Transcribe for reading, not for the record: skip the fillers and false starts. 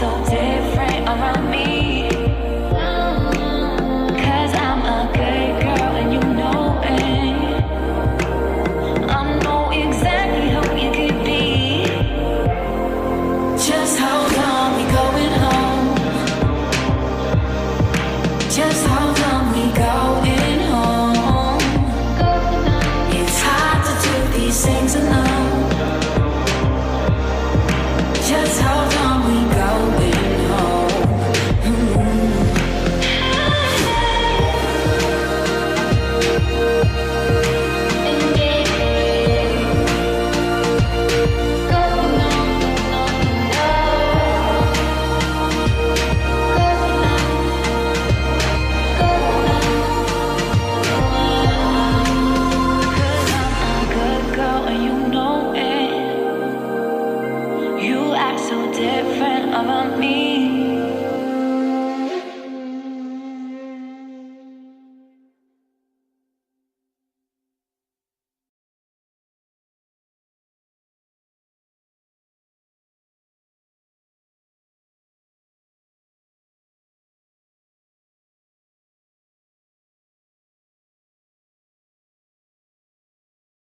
so different around me. 'Cause I'm a good girl and you know it. I know exactly who you could be. Just hold on, we going home. Just hold on, we going home. It's hard to do these things alone. Just hold on, we going home. You act so different about me.